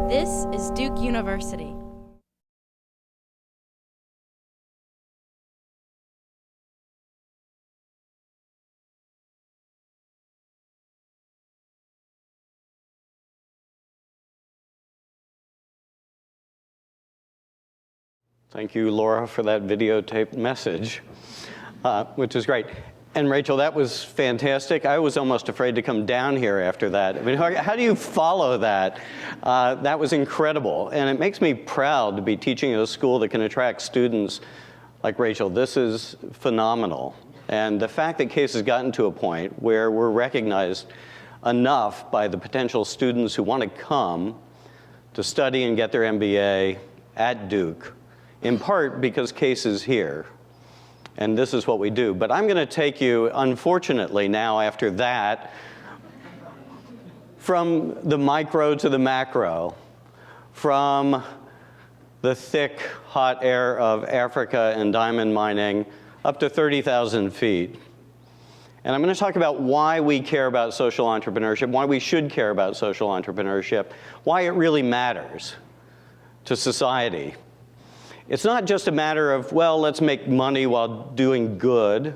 This is Duke University. Thank you, Laura, for that videotaped message, which is great. And Rachel, that was fantastic. I was almost afraid to come down here after that. I mean, how do you follow that? That was incredible. And it makes me proud to be teaching at a school that can attract students like Rachel. This is phenomenal. And the fact that CASE has gotten to a point where we're recognized enough by the potential students who want to come to study and get their MBA at Duke, in part because CASE is here, and this is what we do. But I'm going to take you, unfortunately now after that, from the micro to the macro, from the thick, hot air of Africa and diamond mining up to 30,000 feet. And I'm going to talk about why we care about social entrepreneurship, why we should care about social entrepreneurship, why it really matters to society. It's not just a matter of, well, let's make money while doing good.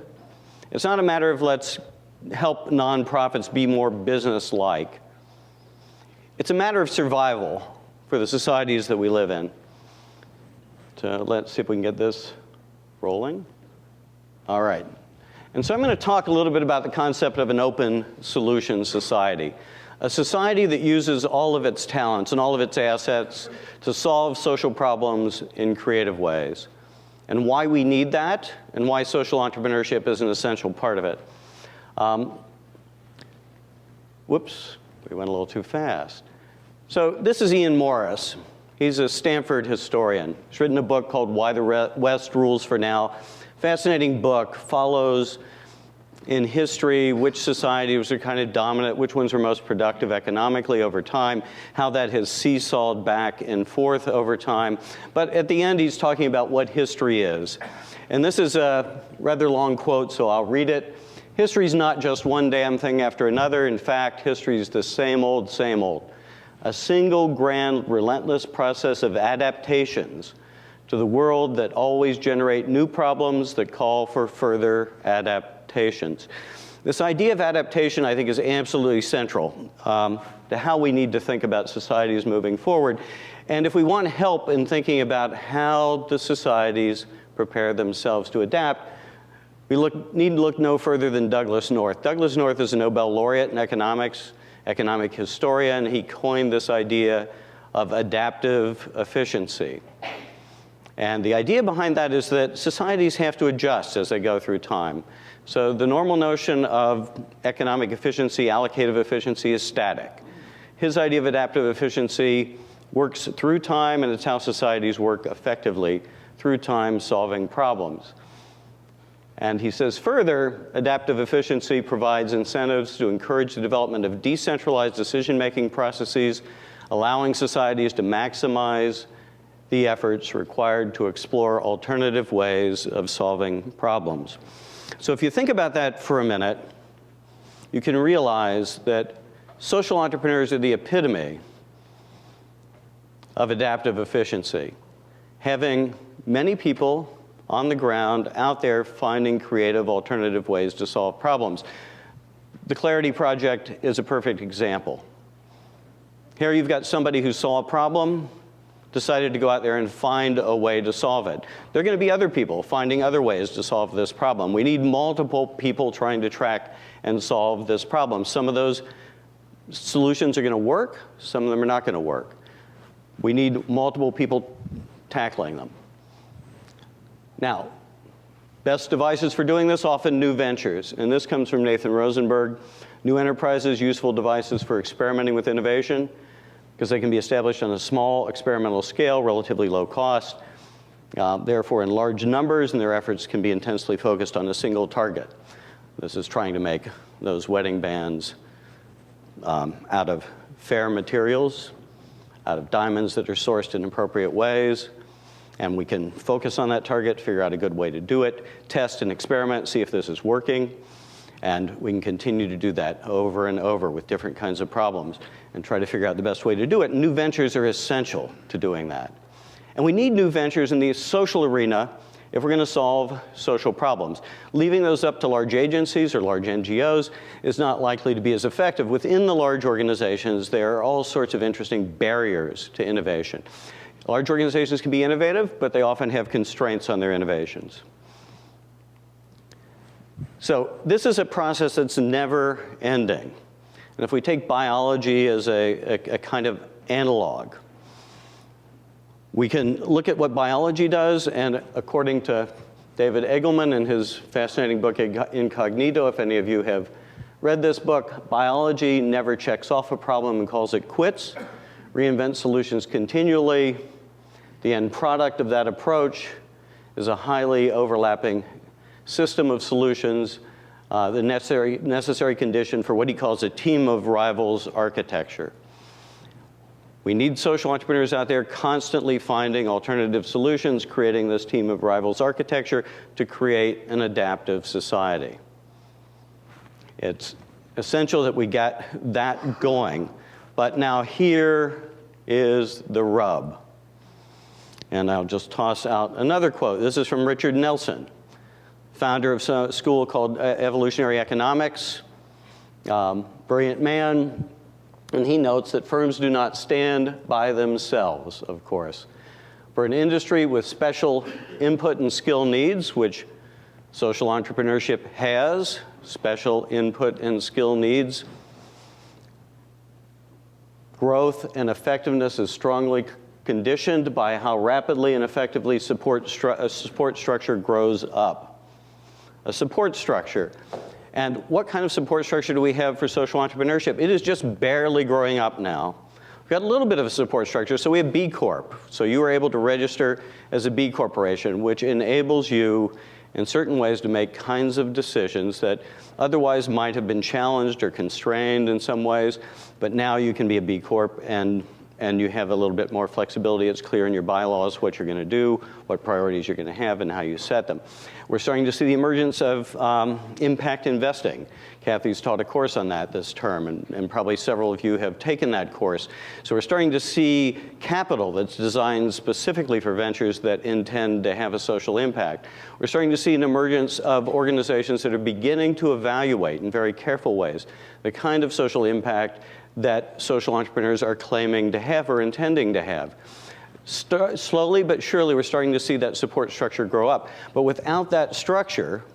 It's not a matter of let's help nonprofits be more business-like. It's a matter of survival for the societies that we live in. So let's see if we can get this rolling. All right. And so I'm going to talk a little bit about the concept of an open solution society. A society that uses all of its talents and all of its assets to solve social problems in creative ways, and why we need that, and why social entrepreneurship is an essential part of it. Whoops, we went a little too fast. So this is Ian Morris. He's a Stanford historian. He's written a book called Why the West Rules for Now. Fascinating book, follows in history which societies are kind of dominant, which ones were most productive economically over time, how that has seesawed back and forth over time. But at the end, he's talking about what history is. And this is a rather long quote, so I'll read it. History's not just one damn thing after another. In fact, history's the same old, same old. A single grand, relentless process of adaptations to the world that always generate new problems that call for further adaptations. This idea of adaptation, I think, is absolutely central to how we need to think about societies moving forward. And if we want help in thinking about how the societies prepare themselves to adapt, we need to look no further than Douglass North. Douglass North is a Nobel laureate in economics, economic historian. He coined this idea of adaptive efficiency. And the idea behind that is that societies have to adjust as they go through time. So the normal notion of economic efficiency, allocative efficiency, is static. His idea of adaptive efficiency works through time, and it's how societies work effectively through time, solving problems. And he says further, adaptive efficiency provides incentives to encourage the development of decentralized decision-making processes, allowing societies to maximize the efforts required to explore alternative ways of solving problems. So if you think about that for a minute, you can realize that social entrepreneurs are the epitome of adaptive efficiency, having many people on the ground out there finding creative alternative ways to solve problems. The Clarity Project is a perfect example. Here you've got somebody who saw a problem, decided to go out there and find a way to solve it. There are going to be other people finding other ways to solve this problem. We need multiple people trying to track and solve this problem. Some of those solutions are going to work, some of them are not going to work. We need multiple people tackling them. Now, best devices for doing this, often new ventures. And this comes from Nathan Rosenberg. New enterprises, useful devices for experimenting with innovation, because they can be established on a small experimental scale, relatively low cost, therefore in large numbers, and their efforts can be intensely focused on a single target. This is trying to make those wedding bands out of fair materials, out of diamonds that are sourced in appropriate ways, and we can focus on that target, figure out a good way to do it, test and experiment, see if this is working. And we can continue to do that over and over with different kinds of problems and try to figure out the best way to do it. And new ventures are essential to doing that. And we need new ventures in the social arena if we're going to solve social problems. Leaving those up to large agencies or large NGOs is not likely to be as effective. Within the large organizations, there are all sorts of interesting barriers to innovation. Large organizations can be innovative, but they often have constraints on their innovations. So this is a process that's never ending. And if we take biology as a kind of analog, we can look at what biology does, and according to David Eagleman in his fascinating book, Incognito, if any of you have read this book, biology never checks off a problem and calls it quits, reinvents solutions continually. The end product of that approach is a highly overlapping system of solutions, the necessary condition for what he calls a team of rivals architecture. We need social entrepreneurs out there constantly finding alternative solutions, creating this team of rivals architecture to create an adaptive society. It's essential that we get that going. But now here is the rub. And I'll just toss out another quote. This is from Richard Nelson, founder of a school called Evolutionary Economics, brilliant man. And he notes that firms do not stand by themselves, of course. For an industry with special input and skill needs, which social entrepreneurship has, special input and skill needs, growth and effectiveness is strongly conditioned by how rapidly and effectively a support structure grows up. A support structure. And what kind of support structure do we have for social entrepreneurship? It is just barely growing up now. We've got a little bit of a support structure. So we have B Corp. So you are able to register as a B corporation, which enables you in certain ways to make kinds of decisions that otherwise might have been challenged or constrained in some ways. But now you can be a B Corp and you have a little bit more flexibility. It's clear in your bylaws what you're going to do, what priorities you're going to have, and how you set them. We're starting to see the emergence of impact investing. Kathy's taught a course on that this term, and probably several of you have taken that course. So we're starting to see capital that's designed specifically for ventures that intend to have a social impact. We're starting to see an emergence of organizations that are beginning to evaluate in very careful ways the kind of social impact that social entrepreneurs are claiming to have or intending to have. Slowly but surely, we're starting to see that support structure grow up. But without that structure,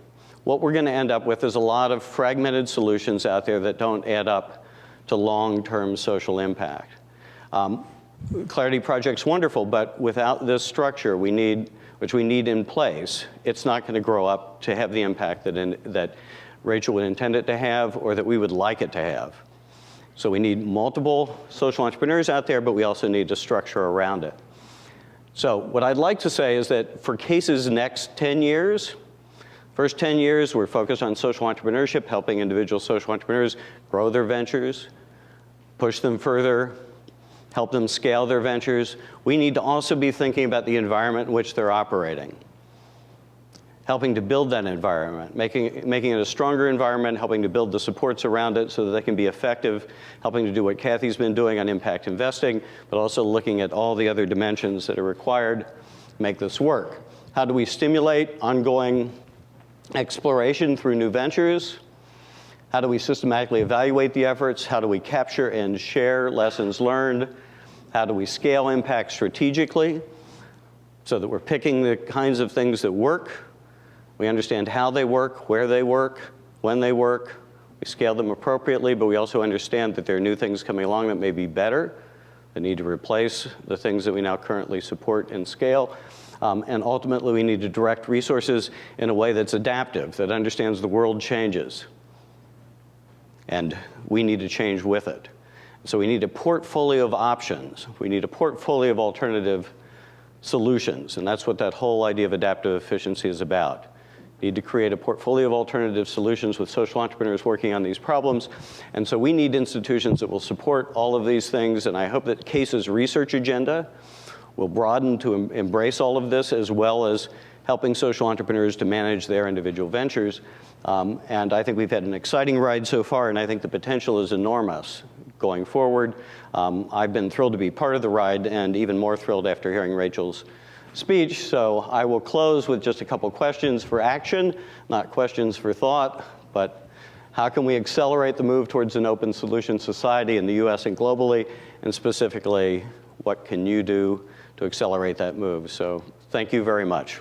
what we're going to end up with is a lot of fragmented solutions out there that don't add up to long-term social impact. Clarity Project's wonderful, but without this structure which we need in place, it's not going to grow up to have the impact that Rachel would intend it to have or that we would like it to have. So we need multiple social entrepreneurs out there, but we also need a structure around it. So what I'd like to say is that for CASE's next 10 years, first 10 years, we're focused on social entrepreneurship, helping individual social entrepreneurs grow their ventures, push them further, help them scale their ventures. We need to also be thinking about the environment in which they're operating, helping to build that environment, making it a stronger environment, helping to build the supports around it so that they can be effective, helping to do what Kathy's been doing on impact investing, but also looking at all the other dimensions that are required to make this work. How do we stimulate ongoing exploration through new ventures? How do we systematically evaluate the efforts? How do we capture and share lessons learned? How do we scale impact strategically so that we're picking the kinds of things that work? We understand how they work, where they work, when they work. We scale them appropriately, but we also understand that there are new things coming along that may be better, that need to replace the things that we now currently support and scale. And ultimately, we need to direct resources in a way that's adaptive, that understands the world changes. And we need to change with it. So we need a portfolio of options. We need a portfolio of alternative solutions. And that's what that whole idea of adaptive efficiency is about. Need to create a portfolio of alternative solutions with social entrepreneurs working on these problems. And so we need institutions that will support all of these things. And I hope that CASE's research agenda will broaden to embrace all of this, as well as helping social entrepreneurs to manage their individual ventures. And I think we've had an exciting ride so far, and I think the potential is enormous going forward. I've been thrilled to be part of the ride, and even more thrilled after hearing Rachel's speech. So I will close with just a couple questions for action, not questions for thought, but how can we accelerate the move towards an open solution society in the US and globally, and specifically, what can you do to accelerate that move? So thank you very much.